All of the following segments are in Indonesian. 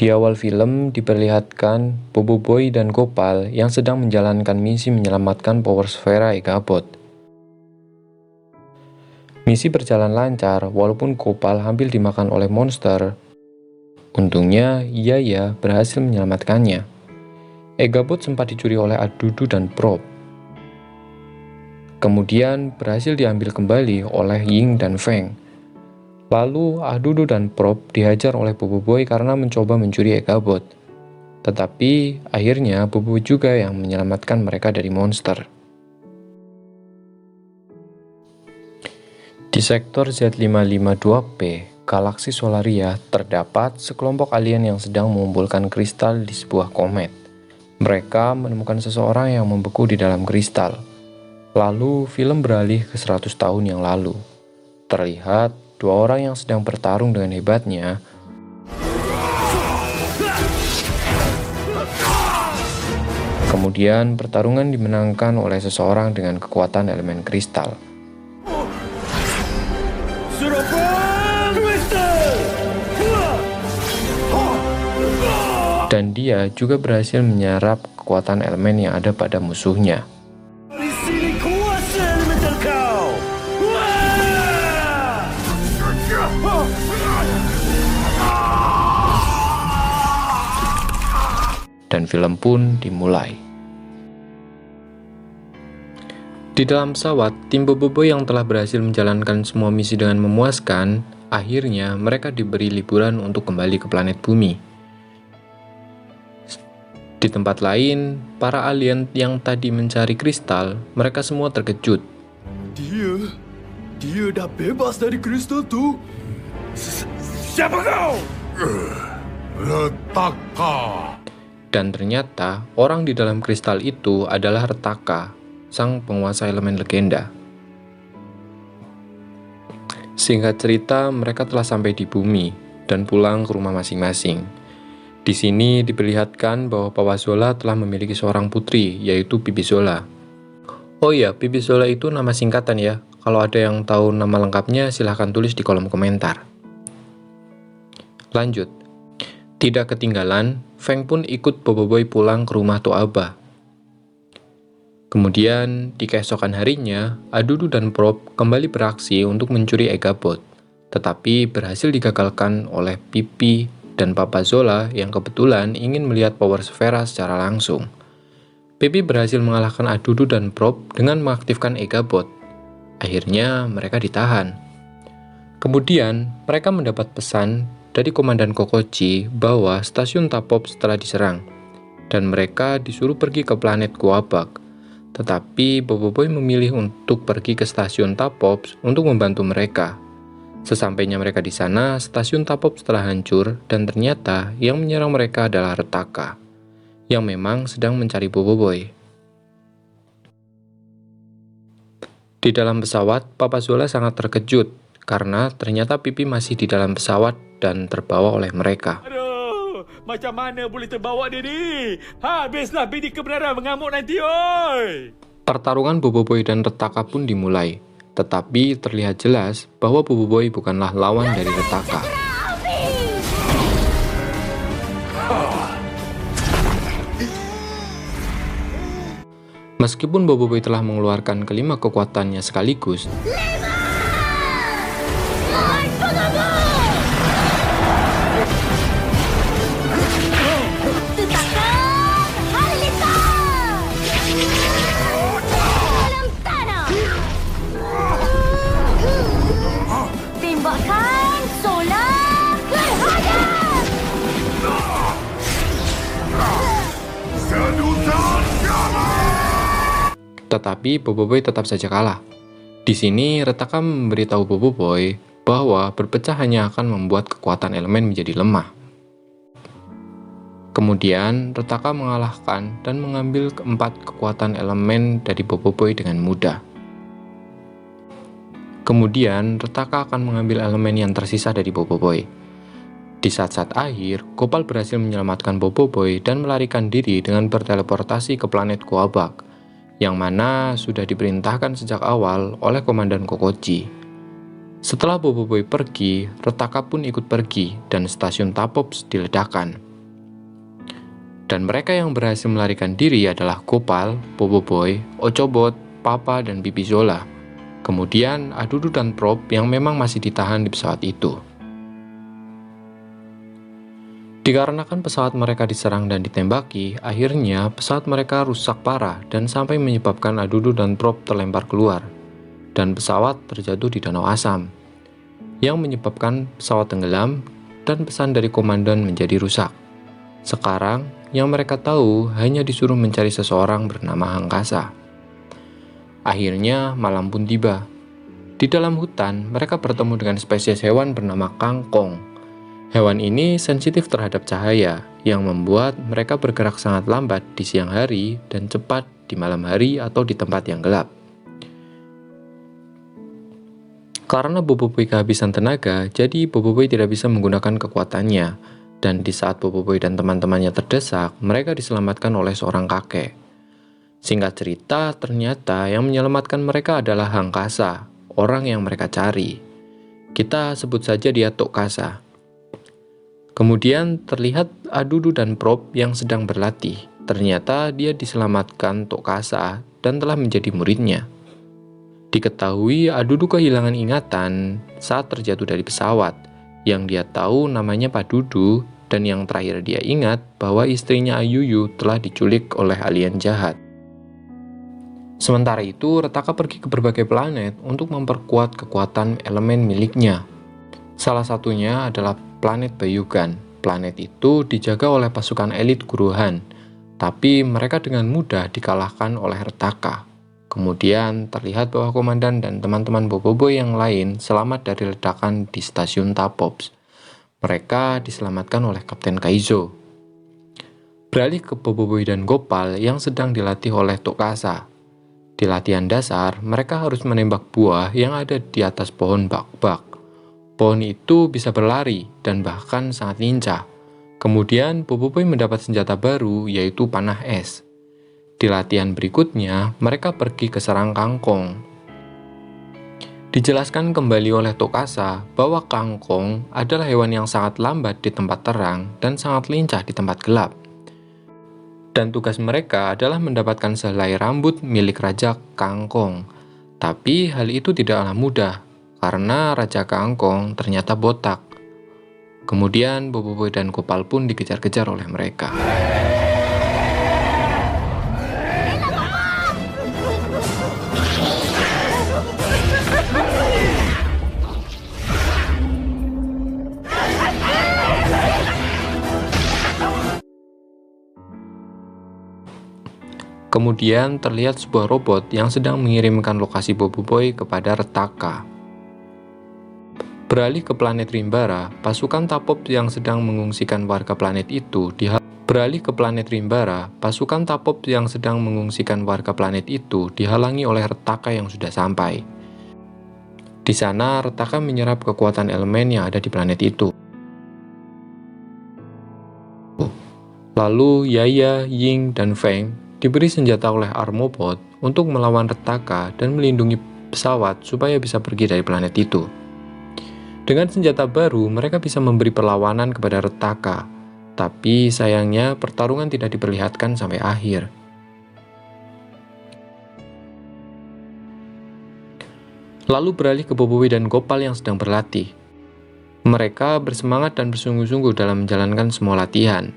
Di awal film diperlihatkan Bobo Boy dan Gopal yang sedang menjalankan misi menyelamatkan Power Sphera Egabot. Misi berjalan lancar walaupun Gopal hampir dimakan oleh monster. Untungnya Yaya berhasil menyelamatkannya. Egabot sempat dicuri oleh Adudu dan Prop. Kemudian berhasil diambil kembali oleh Ying dan Feng. Lalu Adudu dan Prop dihajar oleh Bobo Boy karena mencoba mencuri Egabot. Tetapi akhirnya Bobo Boy juga yang menyelamatkan mereka dari monster. Di sektor Z552P, galaksi Solaria, terdapat sekelompok alien yang sedang mengumpulkan kristal di sebuah komet. Mereka menemukan seseorang yang membeku di dalam kristal. Lalu film beralih ke 100 tahun yang lalu. Terlihat dua orang yang sedang bertarung dengan hebatnya. Kemudian pertarungan dimenangkan oleh seseorang dengan kekuatan elemen kristal. Dan dia juga berhasil menyerap kekuatan elemen yang ada pada musuhnya. Dan film pun dimulai. Di dalam pesawat, tim Bobo Boy yang telah berhasil menjalankan semua misi dengan memuaskan, akhirnya mereka diberi liburan untuk kembali ke planet bumi. Di tempat lain, para alien yang tadi mencari kristal, mereka semua terkejut. Dia dah bebas dari kristal tu. Siapa kau? Retaka. Dan ternyata orang di dalam kristal itu adalah Retaka, sang penguasa elemen legenda. Singkat cerita, mereka telah sampai di bumi dan pulang ke rumah masing-masing. Di sini diperlihatkan bahwa Papa Zola telah memiliki seorang putri, yaitu Bibi Zola. Oh iya, Bibi Zola itu nama singkatan ya. Kalau ada yang tahu nama lengkapnya, silahkan tulis di kolom komentar. Lanjut. Tidak ketinggalan, Feng pun ikut Bobo Boy pulang ke rumah Toaba. Kemudian, di keesokan harinya, Adudu dan Prop kembali beraksi untuk mencuri Egabot, tetapi berhasil digagalkan oleh Pipi dan Papa Zola yang kebetulan ingin melihat Power Sphera secara langsung. Pipi berhasil mengalahkan Adudu dan Prop dengan mengaktifkan Egabot. Akhirnya, mereka ditahan. Kemudian, mereka mendapat pesan dari Komandan Kokochi bahwa stasiun Tapops telah diserang, dan mereka disuruh pergi ke planet Guabak. Tetapi Bobo Boy memilih untuk pergi ke stasiun Tapops untuk membantu mereka. Sesampainya mereka di sana, stasiun Tapops telah hancur, dan ternyata yang menyerang mereka adalah Retaka, yang memang sedang mencari Bobo Boy. Di dalam pesawat, Papa Zola sangat terkejut, karena ternyata Pipi masih di dalam pesawat dan terbawa oleh mereka. Aduh, macam mana boleh terbawa dia ni? Habislah bidik kebenaran mengamuk nanti, oi! Pertarungan Bobo Boy dan Retaka pun dimulai, tetapi terlihat jelas bahwa Bobo Boy bukanlah lawan dari Retaka. Meskipun Bobo Boy telah mengeluarkan kelima kekuatannya sekaligus, tetapi Bobo Boy tetap saja kalah. Di sini Retaka memberitahu Bobo Boy bahwa berpecah hanya akan membuat kekuatan elemen menjadi lemah. Kemudian Retaka mengalahkan dan mengambil keempat kekuatan elemen dari Bobo Boy dengan mudah. Kemudian Retaka akan mengambil elemen yang tersisa dari Bobo Boy. Di saat-saat akhir, Gopal berhasil menyelamatkan Bobo Boy dan melarikan diri dengan berteleportasi ke planet Guabak, yang mana sudah diperintahkan sejak awal oleh Komandan Kokochi. Setelah Bobo Boy pergi, Retaka pun ikut pergi dan stasiun Tapops diledakkan. Dan mereka yang berhasil melarikan diri adalah Gopal, Boboiboy, Ochobot, Papa, dan Pipi Zola. Kemudian Adudu dan Prop yang memang masih ditahan di pesawat itu. Dikarenakan pesawat mereka diserang dan ditembaki, akhirnya pesawat mereka rusak parah dan sampai menyebabkan Adudu dan Prop terlempar keluar. Dan pesawat terjatuh di Danau Asam, yang menyebabkan pesawat tenggelam dan pesan dari komandan menjadi rusak. Sekarang, yang mereka tahu hanya disuruh mencari seseorang bernama Hangkasa. Akhirnya, malam pun tiba. Di dalam hutan, mereka bertemu dengan spesies hewan bernama kangkong. Hewan ini sensitif terhadap cahaya, yang membuat mereka bergerak sangat lambat di siang hari dan cepat di malam hari atau di tempat yang gelap. Karena Boboiboy kehabisan tenaga, jadi Boboiboy tidak bisa menggunakan kekuatannya. Dan di saat Boboiboy dan teman-temannya terdesak, mereka diselamatkan oleh seorang kakek. Singkat cerita, ternyata yang menyelamatkan mereka adalah Hangkasa, orang yang mereka cari. Kita sebut saja dia Tok Kasa. Kemudian terlihat Adudu dan Prop yang sedang berlatih. Ternyata dia diselamatkan Tok Kasa dan telah menjadi muridnya. Diketahui Adudu kehilangan ingatan saat terjatuh dari pesawat. Yang dia tahu namanya Padudu, dan yang terakhir dia ingat bahwa istrinya Ayuyu telah diculik oleh alien jahat. Sementara itu, Retaka pergi ke berbagai planet untuk memperkuat kekuatan elemen miliknya. Salah satunya adalah planet Bayugan. Planet itu dijaga oleh pasukan elit Guruhan, tapi mereka dengan mudah dikalahkan oleh Retaka. Kemudian terlihat bahwa komandan dan teman-teman Boboiboy yang lain selamat dari ledakan di stasiun Tapops. Mereka diselamatkan oleh Kapten Kaizo. Beralih ke Boboiboy dan Gopal yang sedang dilatih oleh Tok Kasa. Di latihan dasar, mereka harus menembak buah yang ada di atas pohon bak-bak. Pohon itu bisa berlari dan bahkan sangat lincah. Kemudian Boboiboy mendapat senjata baru yaitu panah es. Di latihan berikutnya, mereka pergi ke sarang kangkong. Dijelaskan kembali oleh Tok Kasa bahwa kangkong adalah hewan yang sangat lambat di tempat terang dan sangat lincah di tempat gelap. Dan tugas mereka adalah mendapatkan sehelai rambut milik Raja Kangkong. Tapi hal itu tidaklah mudah, karena Raja Kangkong ternyata botak. Kemudian Boboiboy dan Gopal pun dikejar-kejar oleh mereka. Kemudian terlihat sebuah robot yang sedang mengirimkan lokasi Boboiboy kepada Retaka. Beralih ke planet Rimbara, pasukan Tapops yang sedang mengungsikan warga planet itu dihalangi oleh Retaka yang sudah sampai. Di sana, Retaka menyerap kekuatan elemen yang ada di planet itu. Lalu Yaya, Ying, dan Feng diberi senjata oleh Armobot untuk melawan Retaka dan melindungi pesawat supaya bisa pergi dari planet itu. Dengan senjata baru, mereka bisa memberi perlawanan kepada Retaka, tapi sayangnya pertarungan tidak diperlihatkan sampai akhir. Lalu beralih ke Boboiboy dan Gopal yang sedang berlatih. Mereka bersemangat dan bersungguh-sungguh dalam menjalankan semua latihan.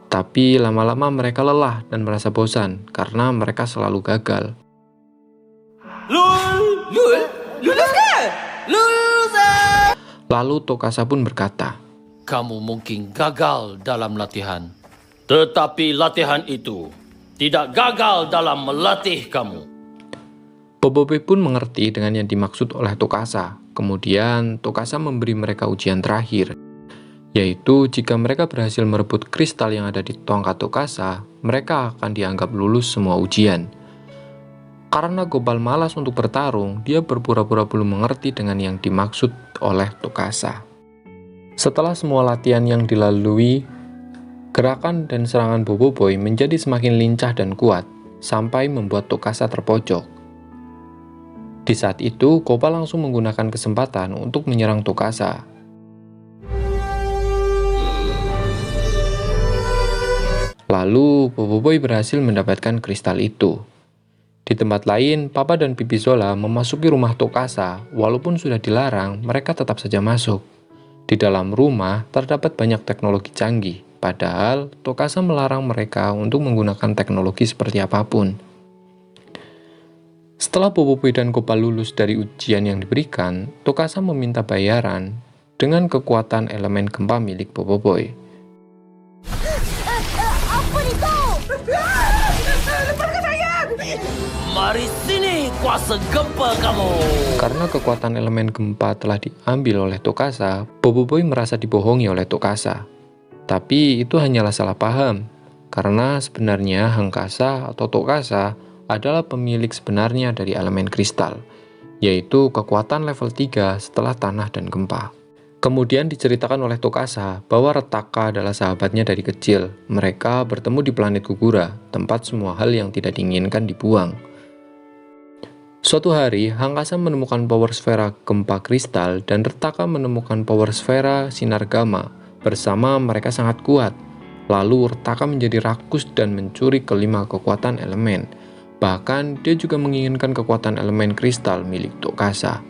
Tapi lama-lama mereka lelah dan merasa bosan karena mereka selalu gagal. Lalu Tok Kasa pun berkata, "Kamu mungkin gagal dalam latihan, tetapi latihan itu tidak gagal dalam melatih kamu." Boboiboy pun mengerti dengan yang dimaksud oleh Tok Kasa. Kemudian Tok Kasa memberi mereka ujian terakhir, yaitu jika mereka berhasil merebut kristal yang ada di tongkat Tok Kasa, mereka akan dianggap lulus semua ujian. Karena Gopal malas untuk bertarung, dia berpura-pura belum mengerti dengan yang dimaksud oleh Tokasa. Setelah semua latihan yang dilalui, gerakan dan serangan Boboiboy menjadi semakin lincah dan kuat, sampai membuat Tokasa terpojok. Di saat itu, Gopal langsung menggunakan kesempatan untuk menyerang Tokasa. Lalu, Boboiboy berhasil mendapatkan kristal itu. Di tempat lain, Papa dan Pipi Zola memasuki rumah Tokasa. Walaupun sudah dilarang, mereka tetap saja masuk. Di dalam rumah, terdapat banyak teknologi canggih. Padahal, Tokasa melarang mereka untuk menggunakan teknologi seperti apapun. Setelah Boboiboy dan Gopal lulus dari ujian yang diberikan, Tokasa meminta bayaran dengan kekuatan elemen gempa milik Boboiboy. Mari sini kuasa gempa kamu. Karena kekuatan elemen gempa telah diambil oleh Tokasa, Boboiboy merasa dibohongi oleh Tokasa. Tapi itu hanyalah salah paham, karena sebenarnya Hangkasa atau Tokasa adalah pemilik sebenarnya dari elemen kristal, yaitu kekuatan level 3 setelah tanah dan gempa. Kemudian diceritakan oleh Tokasa bahwa Retaka adalah sahabatnya dari kecil. Mereka bertemu di planet Gugura, tempat semua hal yang tidak diinginkan dibuang. Suatu hari, Hangkasa menemukan power sfera gempa kristal dan Retaka menemukan power sfera sinar gamma. Bersama mereka sangat kuat. Lalu Retaka menjadi rakus dan mencuri kelima kekuatan elemen. Bahkan dia juga menginginkan kekuatan elemen kristal milik Tokasa.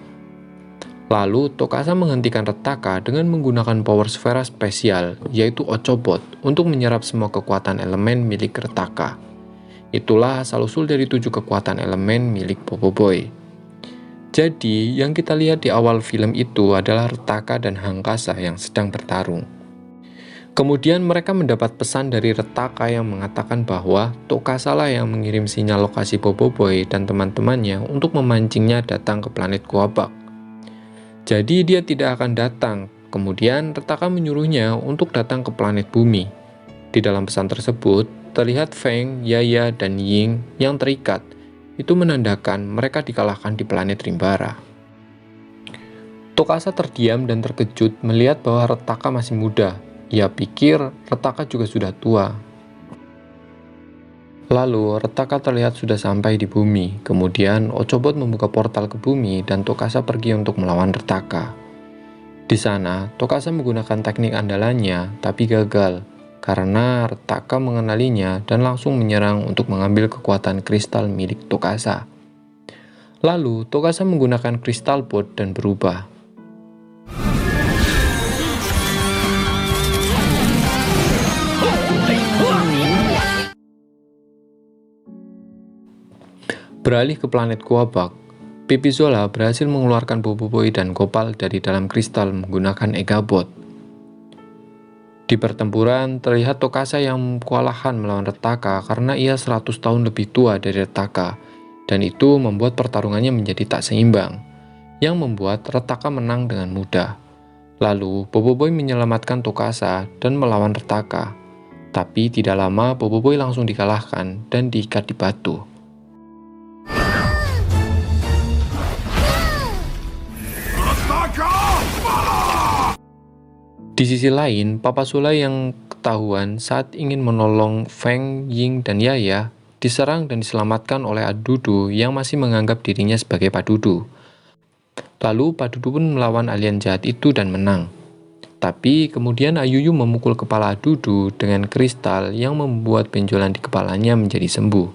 Lalu Tokasa menghentikan Retaka dengan menggunakan power sfera spesial, yaitu Ochobot, untuk menyerap semua kekuatan elemen milik Retaka. Itulah asal-usul dari 7 kekuatan elemen milik Boboiboy. Jadi, yang kita lihat di awal film itu adalah Retaka dan Hangkasa yang sedang bertarung. Kemudian mereka mendapat pesan dari Retaka yang mengatakan bahwa Tokasa lah yang mengirim sinyal lokasi Boboiboy dan teman-temannya untuk memancingnya datang ke planet Quaback. Jadi dia tidak akan datang. Kemudian Retaka menyuruhnya untuk datang ke planet bumi. Di dalam pesan tersebut, terlihat Feng, Yaya, dan Ying yang terikat. Itu menandakan mereka dikalahkan di planet Rimbara. Tokasa terdiam dan terkejut melihat bahwa Retaka masih muda. Ia pikir Retaka juga sudah tua. Lalu Retaka terlihat sudah sampai di bumi. Kemudian Ochobot membuka portal ke bumi dan Tokasa pergi untuk melawan Retaka. Di sana, Tokasa menggunakan teknik andalannya, tapi gagal. Karena Retaka mengenalinya dan langsung menyerang untuk mengambil kekuatan kristal milik Tokasa. Lalu, Tokasa menggunakan kristal pot dan berubah. Beralih ke planet Quaback, Pipi Zola berhasil mengeluarkan Boboiboy dan Gopal dari dalam kristal menggunakan Egabot. Di pertempuran, terlihat Tokasa yang kewalahan melawan Retaka karena ia 100 tahun lebih tua dari Retaka, dan itu membuat pertarungannya menjadi tak seimbang, yang membuat Retaka menang dengan mudah. Lalu, Boboiboy menyelamatkan Tokasa dan melawan Retaka, tapi tidak lama Boboiboy langsung dikalahkan dan diikat di batu. Di sisi lain, Papa Zola yang ketahuan saat ingin menolong Feng, Ying, dan Yaya diserang dan diselamatkan oleh Adudu yang masih menganggap dirinya sebagai Padudu. Lalu Padudu pun melawan alien jahat itu dan menang. Tapi kemudian Ayuyu memukul kepala Adudu dengan kristal yang membuat benjolan di kepalanya menjadi sembuh.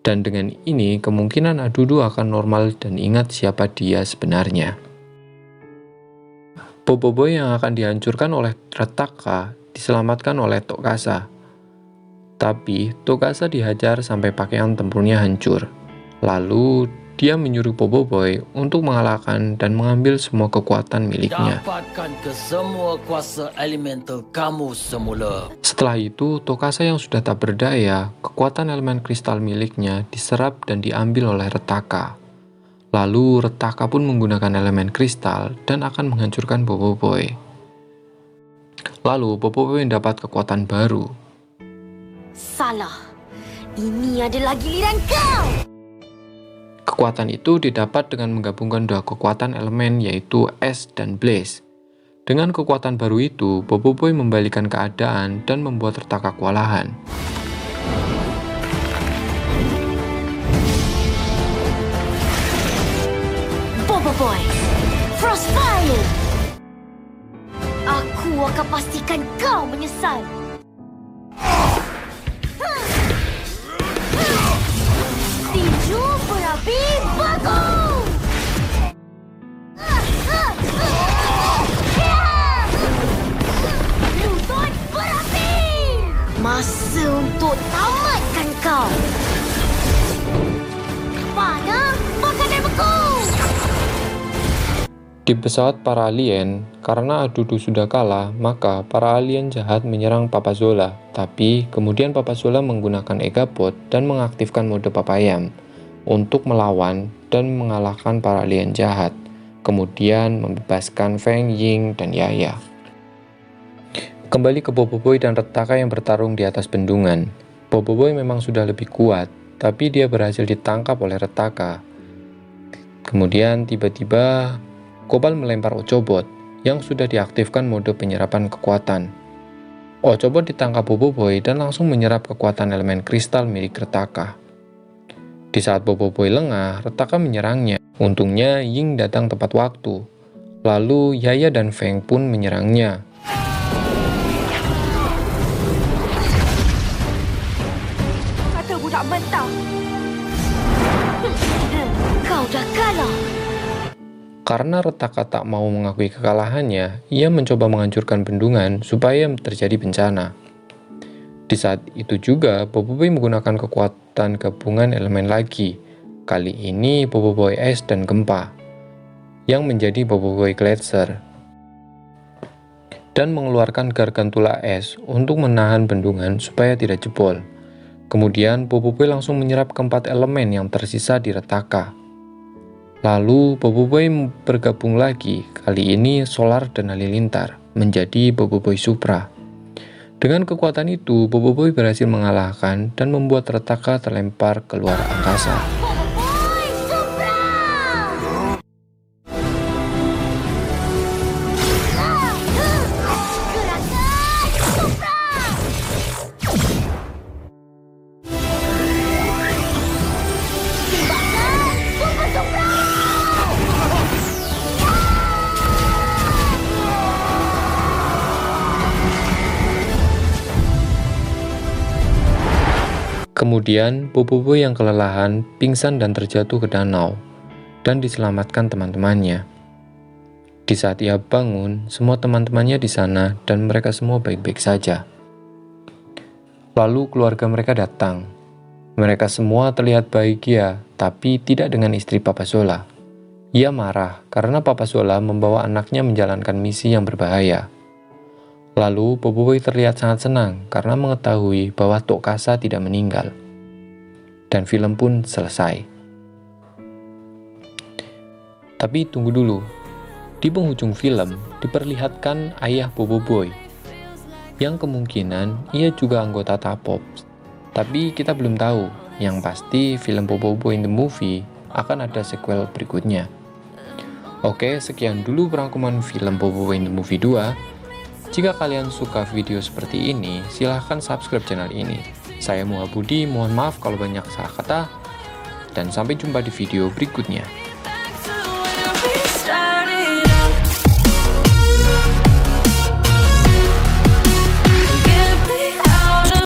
Dan dengan ini kemungkinan Adudu akan normal dan ingat siapa dia sebenarnya. Boboiboy yang akan dihancurkan oleh Retaka diselamatkan oleh Tokasa. Tapi Tokasa dihajar sampai pakaian tempurnya hancur. Lalu dia menyuruh Boboiboy untuk mengalahkan dan mengambil semua kekuatan miliknya. Dapatkan ke semua kuasa elemental kamu semula. Setelah itu, Tokasa yang sudah tak berdaya, kekuatan elemen kristal miliknya diserap dan diambil oleh Retaka. Lalu Retaka pun menggunakan elemen kristal dan akan menghancurkan Boboiboy. Lalu Boboiboy mendapat kekuatan baru. Salah. Ini adalah giliran kau. Kekuatan itu didapat dengan menggabungkan dua kekuatan elemen yaitu es dan blaze. Dengan kekuatan baru itu, Boboiboy membalikan keadaan dan membuat Rattaka kewalahan. Boboiboy, Frostfire! Aku akan pastikan kau menyesal. Tinju berapi bagus! Lutut berapi! Masa untuk tamatkan kau. Mana makanan beku? Di pesawat para alien, karena Adudu sudah kalah, maka para alien jahat menyerang Papa Zola. Tapi kemudian Papa Zola menggunakan Egapod dan mengaktifkan mode Papayam untuk melawan dan mengalahkan para alien jahat. Kemudian membebaskan Feng, Ying, dan Yaya. Kembali ke Boboiboy dan Rattaka yang bertarung di atas bendungan. Boboiboy memang sudah lebih kuat, tapi dia berhasil ditangkap oleh Rattaka. Kemudian tiba-tiba Cobalt melempar Ochobot yang sudah diaktifkan mode penyerapan kekuatan. Ochobot ditangkap Boboiboy dan langsung menyerap kekuatan elemen kristal milik Rattaka. Di saat Boboiboy lengah, Rattaka menyerangnya. Untungnya Ying datang tepat waktu. Lalu Yaya dan Feng pun menyerangnya. Kata budak mentah. Kau dah kalah. Karena Rattaka tak mau mengakui kekalahannya, ia mencoba menghancurkan bendungan supaya terjadi bencana. Di saat itu juga, Boboiboy menggunakan kekuatan gabungan elemen lagi. Kali ini Boboiboy es dan gempa, yang menjadi Boboiboy Gletser, dan mengeluarkan Gargantula es untuk menahan bendungan supaya tidak jebol. Kemudian Boboiboy langsung menyerap keempat elemen yang tersisa di Rattaka. Lalu Boboiboy bergabung lagi, kali ini Solar dan Halilintar, menjadi Boboiboy Supra. Dengan kekuatan itu, Boboiboy berhasil mengalahkan dan membuat Rattaka terlempar keluar angkasa. Boboiboy Supra! Gerakan Supra! Tembakan Super Supra! Kemudian, Boboiboy yang kelelahan, pingsan dan terjatuh ke danau, dan diselamatkan teman-temannya. Di saat ia bangun, semua teman-temannya di sana dan mereka semua baik-baik saja. Lalu keluarga mereka datang. Mereka semua terlihat bahagia, tapi tidak dengan istri Papa Zola. Ia marah karena Papa Zola membawa anaknya menjalankan misi yang berbahaya. Lalu Boboiboy terlihat sangat senang karena mengetahui bahwa Tok Kasa tidak meninggal. Dan film pun selesai. Tapi tunggu dulu. Di penghujung film diperlihatkan ayah Boboiboy, yang kemungkinan ia juga anggota Tapops. Tapi kita belum tahu. Yang pasti film Boboiboy in the Movie akan ada sequel berikutnya. Oke, sekian dulu perangkuman film Boboiboy in the Movie 2. Jika kalian suka video seperti ini, silahkan subscribe channel ini. Saya Muhabudi, mohon maaf kalau banyak salah kata, dan sampai jumpa di video berikutnya.